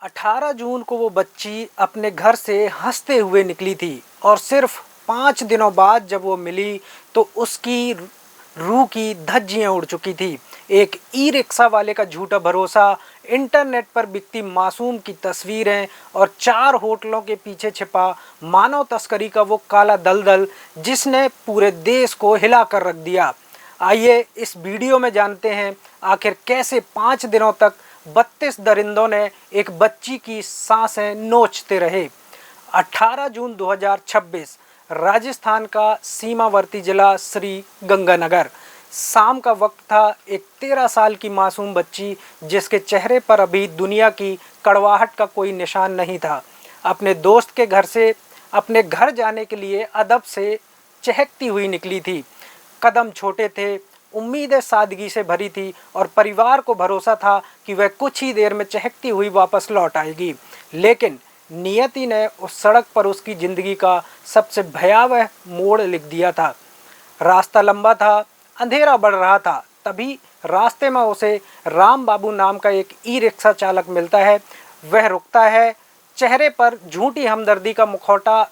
18 जून को वो बच्ची अपने घर से हंसते हुए निकली थी और सिर्फ 5 दिनों बाद जब वो मिली तो उसकी रूह की धज्जियां उड़ चुकी थी। एक ई रिक्शा वाले का झूठा भरोसा, इंटरनेट पर बिकती मासूम की तस्वीरें और 4 होटलों के पीछे छिपा मानव तस्करी का वो काला दलदल जिसने पूरे देश को हिला कर रख दिया। आइए इस वीडियो में जानते हैं आखिर कैसे 5 दिनों तक 32 दरिंदों ने एक बच्ची की सांसें नोचते रहे। 18 जून 2026 राजस्थान का सीमावर्ती जिला श्री गंगानगर। शाम का वक्त था। एक 13 साल की मासूम बच्ची जिसके चेहरे पर अभी दुनिया की कड़वाहट का कोई निशान नहीं था, अपने दोस्त के घर से अपने घर जाने के लिए अदब से चहकती हुई निकली थी। कदम छोटे थे, उम्मीदें सादगी से भरी थी और परिवार को भरोसा था कि वह कुछ ही देर में चहकती हुई वापस लौट आएगी। लेकिन नियति ने उस सड़क पर उसकी ज़िंदगी का सबसे भयावह मोड़ लिख दिया था। रास्ता लंबा था, अंधेरा बढ़ रहा था। तभी रास्ते में उसे राम बाबू नाम का एक ई रिक्शा चालक मिलता है। वह रुकता है, चेहरे पर झूठी हमदर्दी का मुखौटा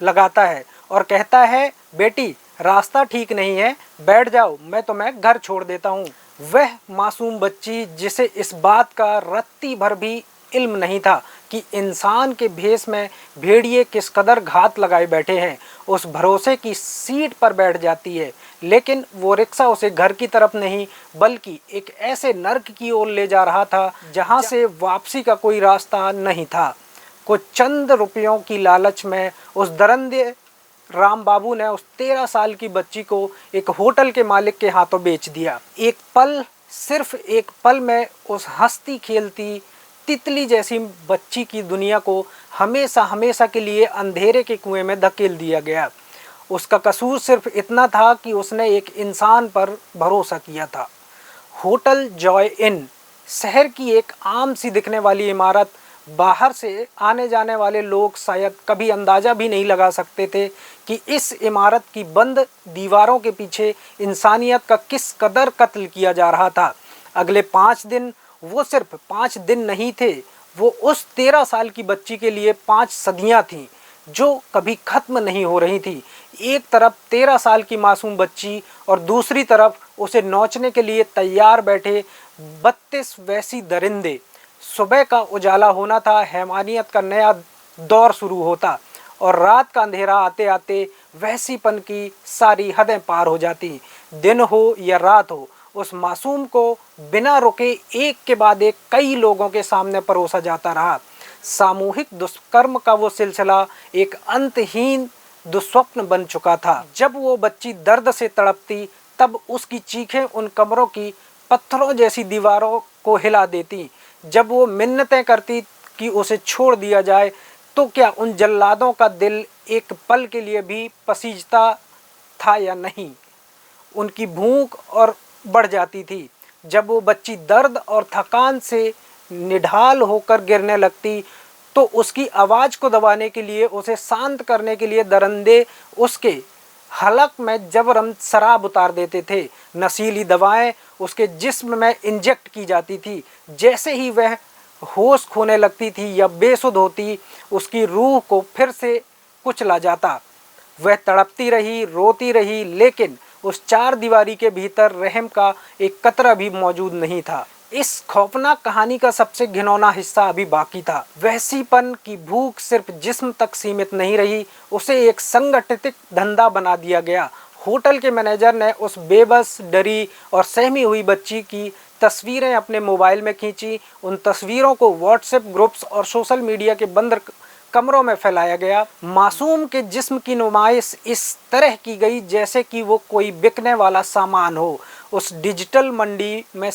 लगाता है और कहता है, बेटी रास्ता ठीक नहीं है, बैठ जाओ, मैं तुम्हें घर छोड़ देता हूँ। वह मासूम बच्ची जिसे इस बात का रत्ती भर भी इल्म नहीं था कि इंसान के भेष में भेड़िए किस कदर घात लगाए बैठे हैं, उस भरोसे की सीट पर बैठ जाती है। लेकिन वो रिक्शा उसे घर की तरफ नहीं बल्कि एक ऐसे नर्क की ओर ले जा रहा था जहाँ से वापसी का कोई रास्ता नहीं था। कुछ चंद रुपयों की लालच में उस दरिंदे राम बाबू ने उस 13 साल की बच्ची को एक होटल के मालिक के हाथों बेच दिया। एक पल, सिर्फ एक पल में उस हंसती खेलती तितली जैसी बच्ची की दुनिया को हमेशा हमेशा के लिए अंधेरे के कुएं में धकेल दिया गया। उसका कसूर सिर्फ इतना था कि उसने एक इंसान पर भरोसा किया था। होटल जॉय इन शहर की एक आम सी दिखने वाली इमारत। बाहर से आने जाने वाले लोग शायद कभी अंदाज़ा भी नहीं लगा सकते थे कि इस इमारत की बंद दीवारों के पीछे इंसानियत का किस कदर कत्ल किया जा रहा था। अगले 5 दिन, वो सिर्फ 5 दिन नहीं थे, वो उस 13 साल की बच्ची के लिए 5 सदियां थीं जो कभी ख़त्म नहीं हो रही थी। एक तरफ 13 साल की मासूम बच्ची और दूसरी तरफ उसे नोचने के लिए तैयार बैठे 32 वैसी दरिंदे। सुबह का उजाला होना था, हैवानियत का नया दौर शुरू होता और रात का अंधेरा आते आते वहसीपन की सारी हदें पार हो जाती। दिन हो या रात हो, उस मासूम को बिना रुके एक के बाद एक कई लोगों के सामने परोसा जाता रहा। सामूहिक दुष्कर्म का वो सिलसिला एक अंतहीन दुस्वप्न बन चुका था। जब वो बच्ची दर्द से तड़पती तब उसकी चीखें उन कमरों की पत्थरों जैसी दीवारों को हिला देती। जब वो मिन्नतें करती कि उसे छोड़ दिया जाए तो क्या उन जल्लादों का दिल एक पल के लिए भी पसीजता था या नहीं? उनकी भूख और बढ़ जाती थी। जब वो बच्ची दर्द और थकान से निढाल होकर गिरने लगती तो उसकी आवाज़ को दबाने के लिए, उसे शांत करने के लिए दरिंदे उसके हलक में जबरन शराब उतार देते थे। नशीली दवाएं उसके जिस्म में इंजेक्ट की जाती थी। जैसे ही वह होश खोने लगती थी या बेसुध होती, उसकी रूह को फिर से कुचला जाता। वह तड़पती रही, रोती रही, लेकिन उस 4 दीवारी के भीतर रहम का एक कतरा भी मौजूद नहीं था। इस खौफनाक कहानी का सबसे घिनौना हिस्सा अभी बाकी था। वहसीपन की भूख सिर्फ जिस्म तक सीमित नहीं रही, उसे एक संगठित धंधा बना दिया गया। होटल के मैनेजर ने उस बेबस, डरी और सहमी हुई बच्ची की तस्वीरें अपने मोबाइल में खींची। उन तस्वीरों को व्हाट्सएप ग्रुप्स और सोशल मीडिया के बंद कमरों में फैलाया गया। मासूम के जिस्म की नुमाइश इस तरह की गई जैसे कि वो कोई बिकने वाला सामान हो। उस डिजिटल मंडी में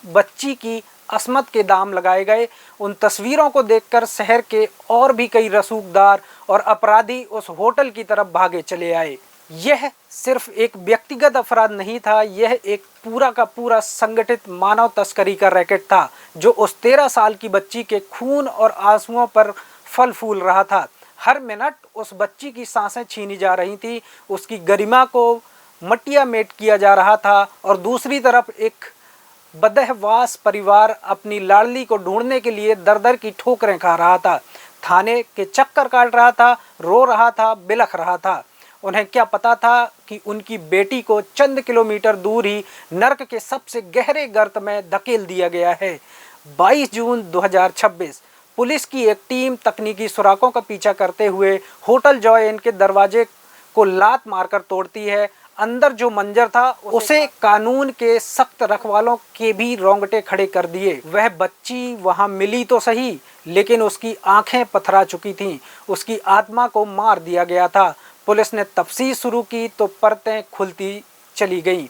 बच्ची की असमत के दाम लगाए गए। उन तस्वीरों को देखकर शहर के और भी कई रसूखदार और अपराधी उस होटल की तरफ भागे चले आए। यह सिर्फ एक व्यक्तिगत अपराध नहीं था, यह एक पूरा का पूरा संगठित मानव तस्करी का रैकेट था जो उस 13 साल की बच्ची के खून और आंसुओं पर फल फूल रहा था। हर मिनट उस बच्ची की सांसें छीनी जा रही थी, उसकी गरिमा को मटिया मेट किया जा रहा था और दूसरी तरफ एक बदहवास परिवार अपनी लाडली को ढूंढने के लिए दर दर की ठोकरें खा रहा था, थाने के चक्कर काट रहा था, रो रहा था, बिलख रहा था। उन्हें क्या पता था कि उनकी बेटी को चंद किलोमीटर दूर ही नर्क के सबसे गहरे गर्त में धकेल दिया गया है। 22 जून 2026 पुलिस की एक टीम तकनीकी सुराखों का पीछा करते हुए होटल जॉय इन के दरवाजे को लात मारकर तोड़ती है। अंदर जो मंजर था उसे कानून के सख्त रखवालों के भी रोंगटे खड़े कर दिए। वह बच्ची वहां मिली तो सही, लेकिन उसकी आंखें पथरा चुकी थीं, उसकी आत्मा को मार दिया गया था। पुलिस ने तफ्तीश शुरू की तो परतें खुलती चली गईं।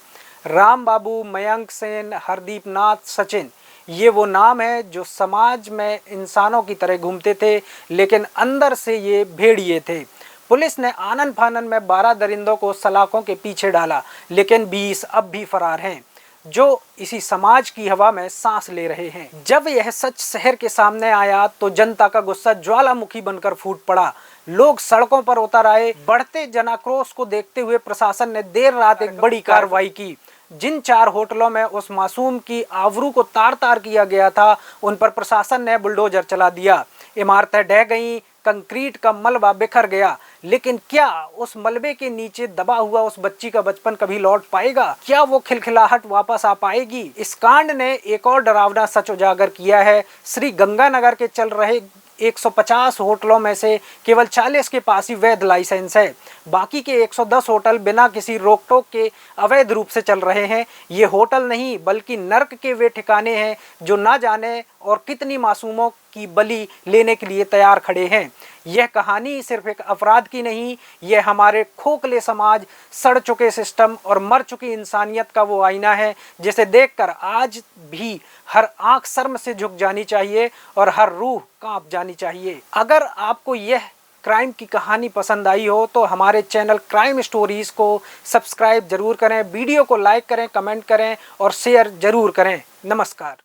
राम बाबू, मयंक सेन, हरदीप नाथ, सचिन, ये वो नाम है जो समाज में इंसानों की तरह घूमते थे, लेकिन अंदर से ये भेड़िए थे। पुलिस ने आनन फानन में 12 दरिंदों को सलाखों के पीछे डाला, लेकिन 20 अब भी फरार हैं, जो इसी समाज की हवा में सांस ले रहे हैं। जब यह सच शहर के सामने आया तो जनता का गुस्सा ज्वालामुखी बनकर फूट पड़ा। लोग सड़कों पर उतर आए। बढ़ते जनाक्रोश को देखते हुए प्रशासन ने देर रात एक बड़ी कार्रवाई की। जिन 4 होटलों में उस मासूम की आबरू को तार तार किया गया था, उन पर प्रशासन ने बुलडोजर चला दिया। इमारतें ढह गईं, कंक्रीट का मलबा बिखर गया। लेकिन क्या उस मलबे के नीचे दबा हुआ उस बच्ची का बचपन कभी लौट पाएगा? क्या वो खिलखिलाहट वापस आ पाएगी? इस कांड ने एक और डरावना सच उजागर किया है। श्री गंगानगर के चल रहे 150 होटलों में से केवल 40 के पास ही वैध लाइसेंस है। बाकी के 110 होटल बिना किसी रोक टोक के अवैध रूप से चल रहे हैं। ये होटल नहीं बल्कि नर्क के वे ठिकाने हैं जो ना जाने और कितनी मासूमों की बलि लेने के लिए तैयार खड़े हैं। यह कहानी सिर्फ एक अपराध की नहीं, यह हमारे खोखले समाज, सड़ चुके सिस्टम और मर चुकी इंसानियत का वो आईना है जिसे देखकर आज भी हर आंख शर्म से झुक जानी चाहिए और हर रूह कांप जानी चाहिए। अगर आपको यह क्राइम की कहानी पसंद आई हो तो हमारे चैनल क्राइम स्टोरीज को सब्सक्राइब जरूर करें, वीडियो को लाइक करें, कमेंट करें और शेयर जरूर करें। नमस्कार।